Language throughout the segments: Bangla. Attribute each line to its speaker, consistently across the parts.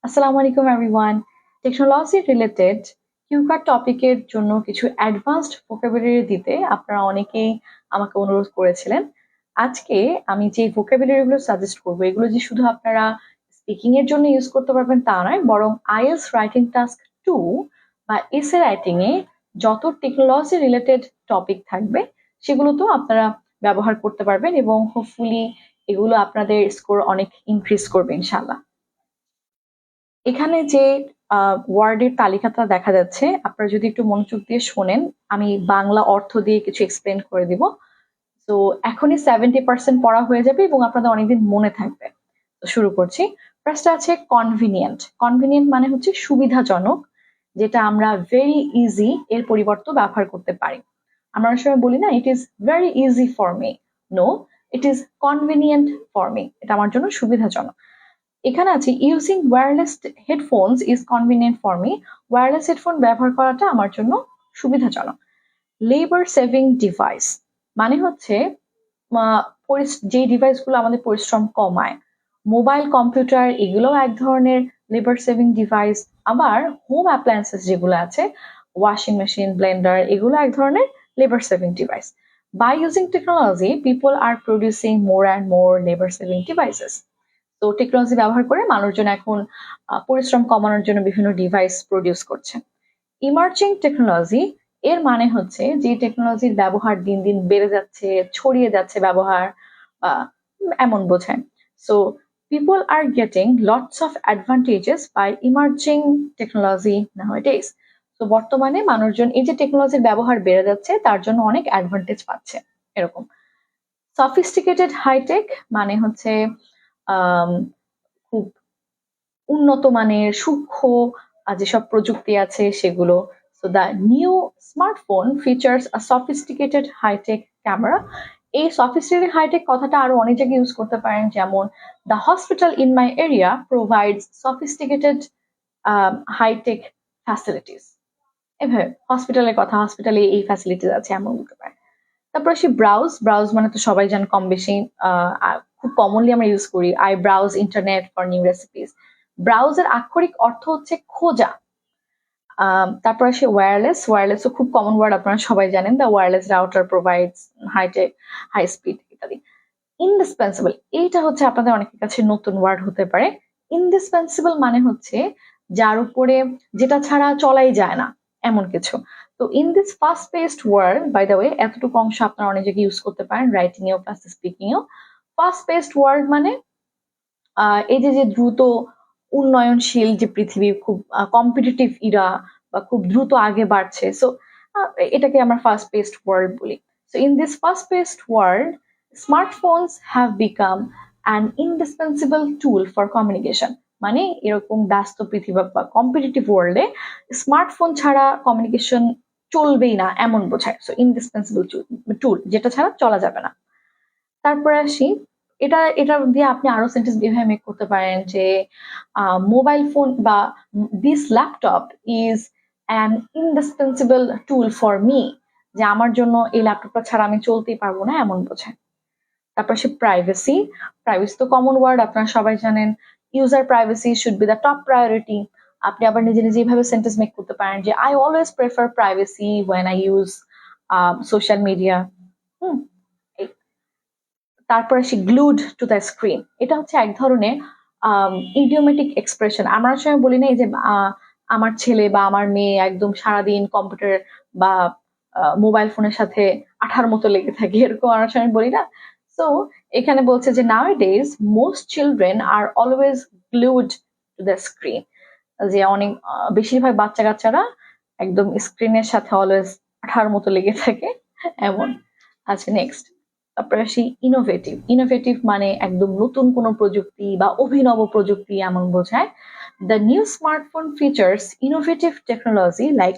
Speaker 1: আসসালামু আলাইকুম এভরিওয়ান। টেকনোলজি রিলেটেড কিউকার টপিকের জন্য কিছু অ্যাডভান্সড ভোকাবুলারি দিতে আপনারা অনেকেই আমাকে অনুরোধ করেছিলেন। আজকে আমি যে ভোকাবুলারি গুলো সাজেস্ট করবো এগুলো যে শুধু আপনারা স্পিকিং এর জন্য ইউজ করতে পারবেন তা নয়, বরং আইএলটিএস রাইটিং টাস্ক 2 বা এসএ রাইটিং এ যত টেকনোলজি রিলেটেড টপিক থাকবে সেগুলোতেও আপনারা ব্যবহার করতে পারবেন এবং হোপফুলি এগুলো আপনাদের স্কোর অনেক ইনক্রিজ করবে ইনশাআল্লাহ। এখানে যে ওয়ার্ডের তালিকাটা দেখা যাচ্ছে, আপনারা যদি একটু মনোযোগ দিয়ে শোনেন, আমি বাংলা অর্থ দিয়ে কিছু এক্সপ্লেন করে দিব। তো এখনই 70% পড়া হয়ে যাবে এবং আপনাদের অনেকদিন মনে থাকবে। তো শুরু করছি। ফার্স্ট আছে কনভিনিয়েন্ট। কনভিনিয়েন্ট মানে হচ্ছে সুবিধাজনক, যেটা আমরা ভেরি ইজি এর পরিবর্তে ব্যবহার করতে পারি। আমরা অনেক সময় বলি না, it is very easy for me. No, it is convenient for me. এটা আমার জন্য সুবিধাজনক। এখানে আছে using wireless headphones is convenient for me. Wireless headphone ব্যবহার করাটা আমার জন্য সুবিধাজনক। লেবার সেভিং ডিভাইস মানে হচ্ছে যে ডিভাইসগুলো আমাদের পরিশ্রম কমায়, মোবাইল কম্পিউটার এগুলো এক ধরনের লেবার সেভিং ডিভাইস। আবার হোম অ্যাপ্লায়েন্সেস যেগুলো আছে, ওয়াশিং মেশিন, ব্লেন্ডার, এগুলো এক ধরনের labour saving device. By using technology people are producing more and more labour saving devices. তো টেকনোলজি ব্যবহার করে মানুষজন এখন পরিশ্রম কমানোর জন্য বিভিন্ন ডিভাইস প্রডিউস করছে। ইমার্জিং টেকনোলজি এর মানে হচ্ছে যে টেকনোলজির ব্যবহার দিন দিন বেড়ে যাচ্ছে, ছড়িয়ে যাচ্ছে ব্যবহার, এমন বোঝায়। So people are getting lots of advantages by emerging technology nowadays. তো বর্তমানে মানুষজন এই যে টেকনোলজির ব্যবহার বেড়ে যাচ্ছে তার জন্য অনেক অ্যাডভান্টেজ পাচ্ছে এরকম। সফিস্টিকেটেড হাইটেক মানে হচ্ছে খুব উন্নত মানের সূক্ষ্ম যেসব প্রযুক্তি আছে সেগুলো। So the new smartphone features a sophisticated hitech camera. এই সফিস্টিকেটেড হাইটেক কথাটা আরো অনেক জায়গায় ইউজ করতে পারেন, যেমন the hospital in my area provides sophisticated hitech facilities. এভাবে হসপিটালের কথা, হসপিটালে এই ফ্যাসিলিটিস আছে এমন বলতে পারেন। তারপর আসি ব্রাউজ। ব্রাউজ মানে তো সবাই জান কম বেশি, খুব কমনলি আমরা ইউজ করি। I browse internet for new recipes. ব্রাউজের আক্ষরিক অর্থ হচ্ছে খোঁজা। তারপর আসে ওয়্যারলেস। ওয়্যারলেসও খুব কমন ওয়ার্ড, আপনারা সবাই জানেন। The wireless router provides hitech high speed ইত্যাদি। ইনডিসপেন্সিবল, এইটা হচ্ছে আপনাদের অনেকের কাছে নতুন ওয়ার্ড হতে পারে। ইনডিসপেন্সিবল মানে হচ্ছে যার উপরে, যেটা ছাড়া চলাই যায় না এমন কিছু। তো in this fast paced world, by the way, এতটুকু অংশ আপনারা অনেক জায়গায় ইউজ করতে পারেন, রাইটিং এও প্লাস স্পিকিং এও। ফাস্ট পেস্ট ওয়ার্ল্ড মানে এই যে যে দ্রুত উন্নয়নশীল যে পৃথিবী, খুব কম্পিটিটিভ ইরা বা খুব দ্রুত আগে বাড়ছে। সো এটাকে আমরা ফাস্ট পেস্ট ওয়ার্ল্ড বলি। So in this fast paced world smartphones have become an indispensable tool for communication. মানে এরকম ব্যস্ত পৃথিবী বা কম্পিটিটিভ ওয়ার্ল্ডে স্মার্টফোন ছাড়া কমিউনিকেশন চলবেই না এমন বোঝায়। সো ইন্ডিসপেন্সিবল টুল, যেটা ছাড়া চলা যাবে না। তারপরে আসি, এটা এটা দিয়ে আপনি আরো সেন্টেন্স এভাবে মেক করতে পারেন যে মোবাইল ফোন বা this laptop is an indispensable tool for me. যে আমার জন্য এই ল্যাপটপটা ছাড়া আমি চলতেই পারবো না এমন বোঝায়। তারপর আসে প্রাইভেসি। প্রাইভেসি তো কমন ওয়ার্ড, আপনারা সবাই জানেন। User privacy should be the top priority. আপনি আবার নিজে নিজে এইভাবে সেন্টেন্স মেক করতে পারেন যে I always prefer privacy when I use social media. তারপর আসি গ্লুড টু দ্য স্ক্রিন। এটা হচ্ছে এক ধরনের ইডিওমেটিক এক্সপ্রেশন। আমরা সময় বলি না এই যে আমার ছেলে বা আমার মেয়ে একদম সারাদিন কম্পিউটার বা মোবাইল ফোনের সাথে আঠার মতো লেগে থাকে, এরকম আমরা সময় বলি না। সো এখানে বলছে যে nowadays most children are always glued to the screen. যে অনেক বেশিরভাগ বাচ্চা কাচ্চারা একদম স্ক্রিনের সাথে অলওয়েজ আঠার মতো লেগে থাকে এমন। আচ্ছা, নেক্সট। তারপরে আসি ইনোভেটিভ। ইনোভেটিভ মানে একদম নতুন কোনো প্রযুক্তি বা অভিনব প্রযুক্তি এমন বোঝায়। The new smartphone features innovative technology like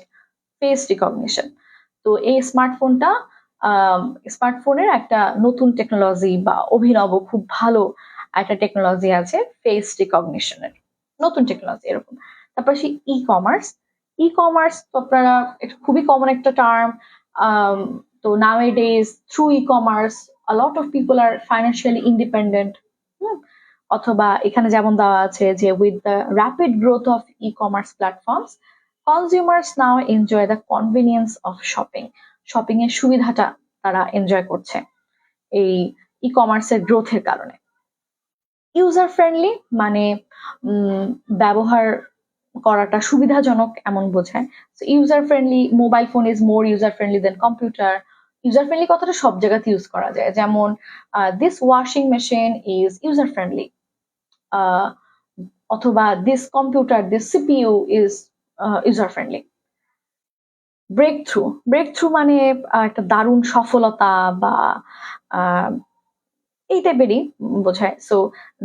Speaker 1: face recognition. তো এই স্মার্টফোনের একটা নতুন টেকনোলজি বা অভিনব খুব ভালো একটা টেকনোলজি আছে ফেস রিকগনিশনের, নতুন টেকনোলজি এরকম। তারপর আসি ই কমার্স। ই কমার্স তো আপনারা খুবই কমন একটা টার্ম। তো nowadays through e-commerce a lot of people are financially independent. অথবা এখানে যেমন দেওয়া আছে যে with the rapid growth of e commerce platforms consumers now enjoy the convenience of shopping. Shopping এর সুবিধাটা তারা এনজয় করছে এই ই কমার্সের গ্রোথের কারণে। ইউজার ফ্রেন্ডলি মানে ব্যবহার করাটা সুবিধাজনক এমন বোঝায়। User friendly, mobile phone is more user friendly than computer. User friendly কথাটা সব জায়গাতে ইউজ করা যায়, যেমন this washing machine is user friendly, অথবা this computer, this CPU is user friendly. Breakthrough মানে একটা দারুণ সফলতা বা এই টাইপেরই বোঝায়। So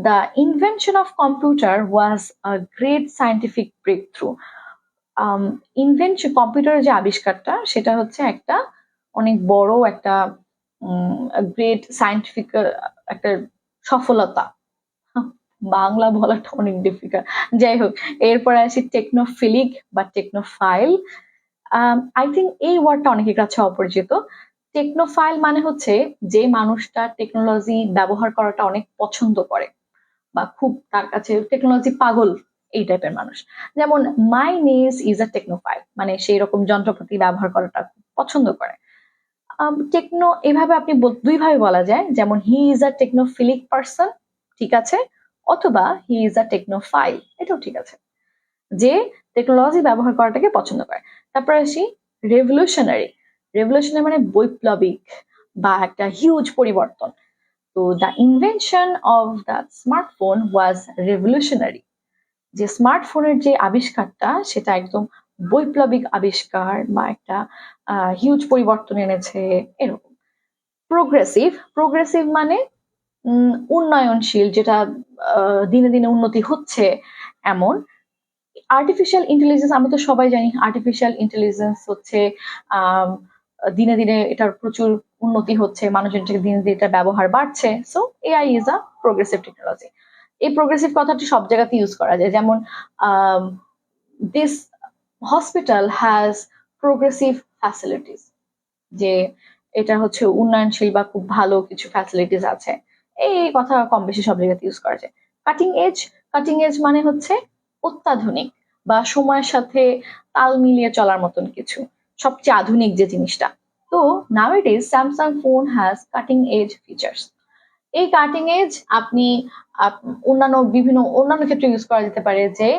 Speaker 1: the invention of computer was a great scientific breakthrough. Invention, কম্পিউটারের যে আবিষ্কারটা সেটা হচ্ছে একটা অনেক বড় একটা গ্রেট সায়েন্টিফিক একটা সফলতা। বাংলা বলাটা অনেক ডিফিকাল্ট, যাই হোক। এরপরে আসি টেকনোফিলিক বা টেকনোফাইল। আই থিঙ্ক এই ওয়ার্ডটা অনেকের কাছে অপরিচিত। টেকনোফাইল মানে হচ্ছে যে মানুষটা টেকনোলজি ব্যবহার করাটা অনেক পছন্দ করে বা খুব তার কাছে টেকনোলজি পাগল, এই টাইপের মানুষ। যেমন মাই নিস ইজ আ টেকনোফাইল, মানে সেই রকম যন্ত্রপাতি ব্যবহার করাটা পছন্দ করে। টেকনো এভাবে আপনি দুইভাবে বলা যায়, যেমন হি ইজ আ টেকনোফিলিক পার্সন, ঠিক আছে, অথবা হি ইজ আ টেকনোফাইল, এটাও ঠিক আছে, যে টেকনোলজি ব্যবহার করাটাকে পছন্দ করে। তারপর আসি রেভলিউশনারি। রেভলিউশনারি মানে বৈপ্লবিক বা একটা হিউজ পরিবর্তন। তো the invention of the smartphone was revolutionary. যে স্মার্টফোনের যে আবিষ্কারটা সেটা একদম বৈপ্লবিক আবিষ্কার বা একটা হিউজ পরিবর্তন এনেছে এরকম। প্রোগ্রেসিভ মানে উন্নয়নশীল, যেটা দিনে দিনে উন্নতি হচ্ছে এমন। আর্টিফিশিয়াল ইন্টেলিজেন্স, আমরা তো সবাই জানি আর্টিফিশিয়াল ইন্টেলিজেন্স হচ্ছে দিনে দিনে এটার প্রচুর উন্নতি হচ্ছে, মানুষজন থেকে দিনে দিনে এটা ব্যবহার বাড়ছে। So AI is a progressive technology. এই প্রোগ্রেসিভ কথাটি সব জায়গাতে ইউজ করা যায়, যেমন this hospital has progressive facilities, যে এটা হচ্ছে উন্নয়নশীল বা খুব ভালো কিছু ফ্যাসিলিটিস আছে। এই কথা কম বেশি সব জায়গাতে ইউজ করা যায়। কাটিং এজ মানে হচ্ছে অত্যাধুনিক বা সময়ের সাথে তাল মিলিয়ে চলার মতন কিছু, সবচেয়ে আধুনিক যে জিনিসটা। তো nowadays Samsung phone has cutting edge features. এই কাটিং এজ আপনি অন্যান্য ক্ষেত্রে ইউজ করা যেতে পারে, যে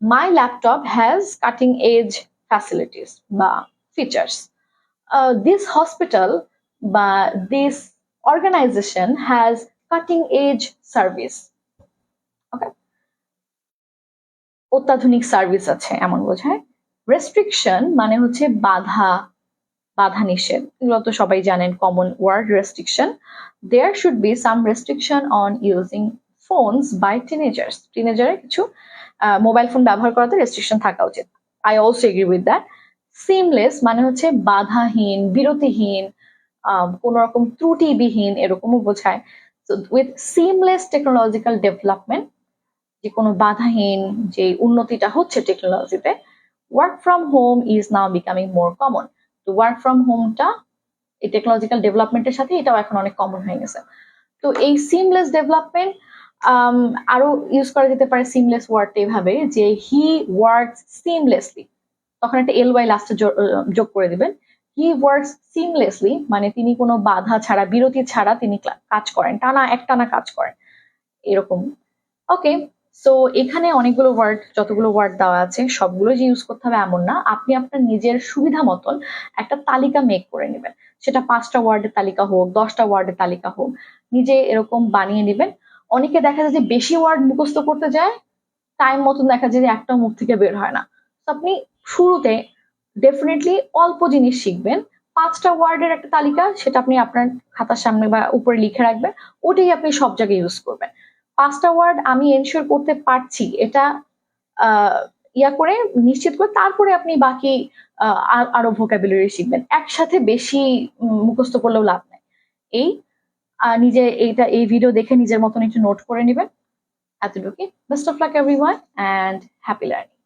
Speaker 1: my laptop has cutting edge facilities বা ফিচার্স। দিস হসপিটাল বা this organisation has cutting edge service. Okay, অত্যাধুনিক সার্ভিস আছে এমন বোঝায়। রেস্ট্রিকশন মানে হচ্ছে বাধা নিষেধ, এগুলো তো সবাই জানেন, common word restriction. There should be some restriction on using phones by teenagers. টিনেজারের কিছু মোবাইল ফোন ব্যবহার করাতে রেস্ট্রিকশন থাকা উচিত। I also agree with that. Seamless মানে হচ্ছে বাধাহীন, বিরতিহীন, কোন রকম ত্রুটিবিহীন এরকমও বোঝায়। So with seamless technological development, যে কোনো বাধাহীন যে উন্নতিটা হচ্ছে টেকনোলজিতে, work from home is now becoming more common. তো ওয়ার্ক ফ্রম হোমটা এই টেকনোলজিক্যাল ডেভেলপমেন্টের সাথে এটাও এখন অনেক কমন হয়ে গেছে। তো এই সিমলেস ডেভেলপমেন্ট আরো ইউজ করা যেতে পারে সিমলেস ওয়ার্ডটা এভাবে, যে হি ওয়ার্কস সিমলেসলি, তখন একটা এলওয়াই লাস্টে যোগ করে দিবেন। হি ওয়ার্কস সিমলেসলি মানে তিনি কোনো বাধা ছাড়া, বিরতি ছাড়া তিনি কাজ করেন, একটানা কাজ করেন এরকম। ওকে, সো এখানে অনেকগুলো ওয়ার্ড, যতগুলো ওয়ার্ড দেওয়া আছে সবগুলো যে ইউজ করতে হবে এমন না, আপনি আপনার নিজের সুবিধা মতন একটা তালিকা মেক করে নেবেন। সেটা 5টা ওয়ার্ডের তালিকা হোক, 10টা ওয়ার্ডের তালিকা হোক, নিজে এরকম বানিয়ে নেবেন। অনেকে দেখা যায় যে বেশি ওয়ার্ড মুখস্থ করতে যায়, টাইম মতন দেখা যায় যে একটা মুখ থেকে বের হয় না। তো আপনি শুরুতে ডেফিনেটলি অল্প জিনিস শিখবেন। 5টা ওয়ার্ডের একটা তালিকা, সেটা আপনি আপনার খাতার সামনে বা উপরে লিখে রাখবেন, ওটাই আপনি সব জায়গায় ইউজ করবেন। 5টা ওয়ার্ড আমি এনশিওর করতে পারছি, এটা ইয়া করে নিশ্চিত করে তারপরে আপনি বাকি আরো ভোকাবুলারি শিখবেন। একসাথে বেশি মুখস্থ করলেও লাভ নাই। এই নিজে এই ভিডিও দেখে নিজের মতন একটু নোট করে নেবেন। এতটুকুই। Best of luck everyone and happy learning.